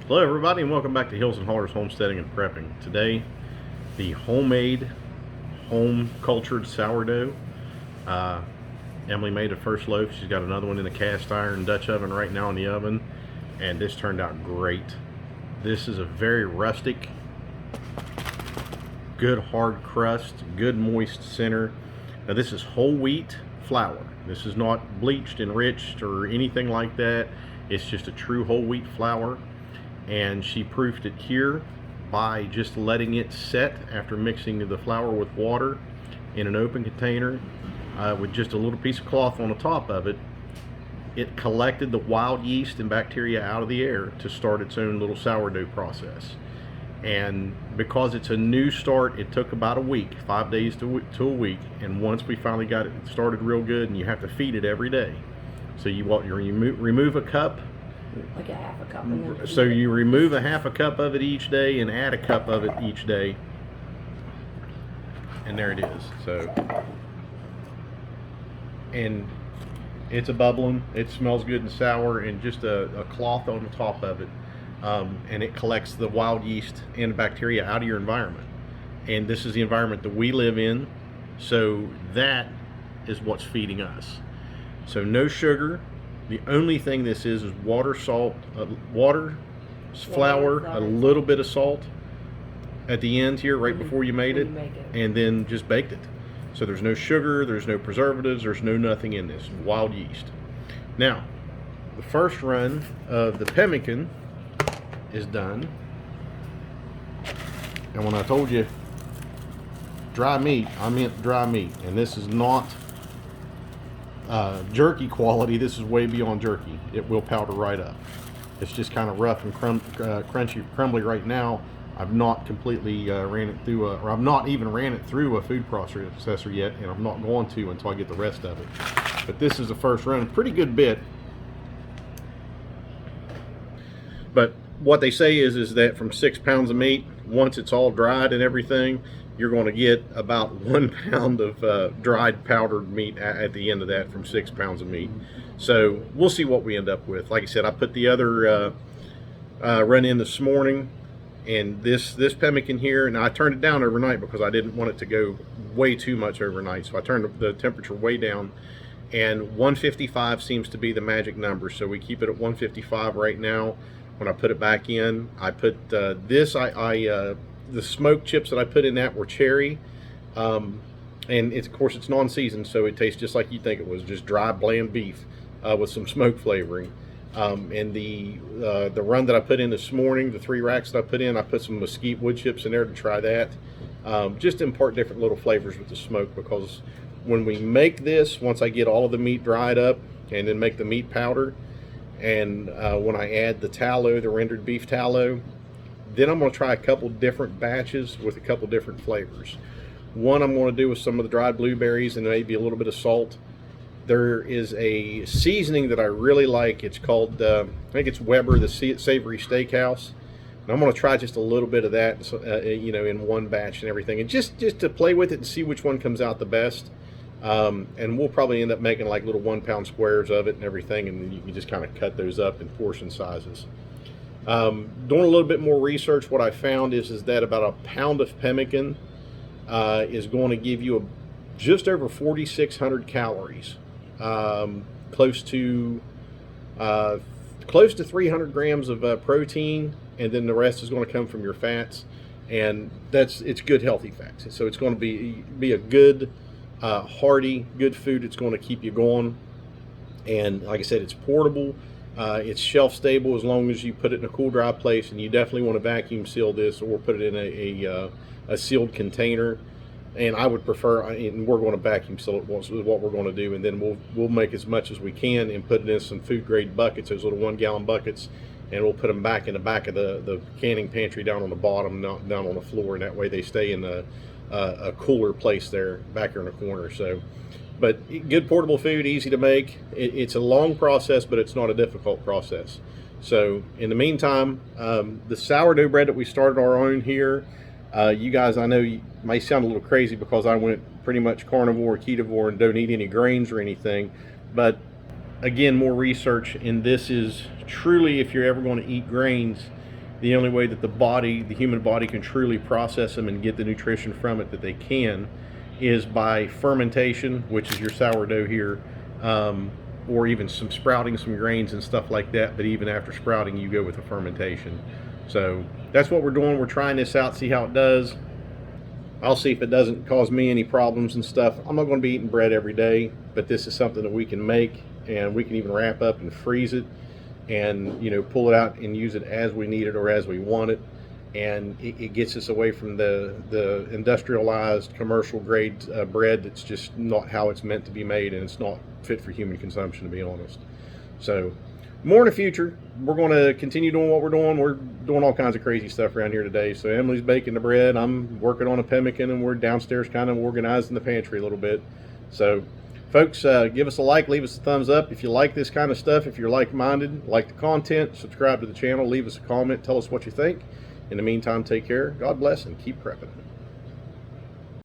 Hello everybody and welcome back to Hills and Hollers Homesteading and Prepping. Today, the homemade, home cultured sourdough. Emily made a first loaf. She's got another one in the cast iron Dutch oven right now in the oven, and this turned out great. This is a very rustic, good hard crust, good moist center. Now this is whole wheat flour. This is not bleached, enriched, or anything like that. It's just a true whole wheat flour. And she proofed it here by just letting it set after mixing the flour with water in an open container with just a little piece of cloth on the top of it. It collected the wild yeast and bacteria out of the air to start its own little sourdough process. And because it's a new start, it took about a week, 5 days to a week. And once we finally got it started real good, and you have to feed it every day. So you remove a cup. Like a half a cup. And then So you remove a half a cup of it each day and add a cup of it each day. And there it is. So, and it's a bubbling, it smells good and sour, and just a cloth on the top of it. And it collects the wild yeast and bacteria out of your environment. And this is the environment that we live in. So that is what's feeding us. So no sugar. The only thing this is water, salt, water, flour, a little bit of salt at the end here, right before you made it, and then just baked it. So there's no sugar, there's no preservatives, there's no nothing in this, wild yeast. Now, the first run of the pemmican is done. And when I told you dry meat, I meant dry meat. And this is not jerky quality. This is way beyond jerky. It will powder right up. It's just kind of rough and crunchy, crumbly right now. I've not completely ran it through or I've not even ran it through a food processor yet, and I'm not going to until I get the rest of it. But this is the first run, pretty good bit. But what they say is that from 6 pounds of meat, once it's all dried and everything, you're going to get about 1 pound of dried powdered meat at the end of that from 6 pounds of meat. So we'll see what we end up with. Like I said, I put the other run in this morning, and this pemmican here, and I turned it down overnight because I didn't want it to go way too much overnight. So I turned the temperature way down, and 155 seems to be the magic number. So we keep it at 155 right now. When I put it back in, I put the smoked chips that I put in that were cherry, and of course it's non-seasoned, so it tastes just like you'd think it was, just dry bland beef with some smoke flavoring. And the run that I put in this morning, the 3 racks that I put in, I put some mesquite wood chips in there to try that, just to impart different little flavors with the smoke. Because when we make this, once I get all of the meat dried up and then make the meat powder, and when I add the tallow, the rendered beef tallow, then I'm going to try a couple different batches with a couple different flavors. One I'm going to do with some of the dried blueberries and maybe a little bit of salt. There is a seasoning that I really like. It's called, I think it's Weber, the Savory Steakhouse. And I'm going to try just a little bit of that, you know, in one batch and everything. And just to play with it and see which one comes out the best. And we'll probably end up making like little 1 pound squares of it and everything. And then you can just kind of cut those up in portion sizes. Doing a little bit more research, what I found is that about a pound of pemmican is going to give you just over 4,600 calories, close to 300 grams of protein, and then the rest is going to come from your fats, and it's good healthy fats. So it's going to be a good hearty, good food. It's going to keep you going, and like I said, it's portable. It's shelf stable as long as you put it in a cool, dry place, and you definitely want to vacuum seal this or put it in a sealed container. And I would prefer, and we're going to vacuum seal it, is what we're going to do, and then we'll make as much as we can and put it in some food grade buckets, those little 1 gallon buckets, and we'll put them back in the back of the canning pantry down on the bottom, not down on the floor, and that way they stay in a cooler place there back here in the corner. So. But good portable food, easy to make. It's a long process, but it's not a difficult process. So in the meantime, the sourdough bread that we started our own here, you guys, I know you may sound a little crazy because I went pretty much carnivore, ketovore, and don't eat any grains or anything. But again, more research, and this is truly, if you're ever going to eat grains, the only way that the human body can truly process them and get the nutrition from it that they can is by fermentation, which is your sourdough here, or even some sprouting, some grains and stuff like that. But even after sprouting, you go with a fermentation. So that's what we're doing. We're trying this out, see how it does. I'll see if it doesn't cause me any problems and stuff. I'm not going to be eating bread every day, but this is something that we can make, and we can even wrap up and freeze it, and pull it out and use it as we need it or as we want it. And it gets us away from the industrialized commercial grade bread that's just not how it's meant to be made, and it's not fit for human consumption, to be honest. So more in the future, we're going to continue doing what we're doing. We're doing all kinds of crazy stuff around here today. So Emily's baking the bread, I'm working on a pemmican, and we're downstairs kind of organizing the pantry a little bit. So folks, give us a like, leave us a thumbs up if you like this kind of stuff. If you're like-minded, like the content, subscribe to the channel, leave us a comment, tell us what you think. In the meantime, take care, God bless, and keep prepping.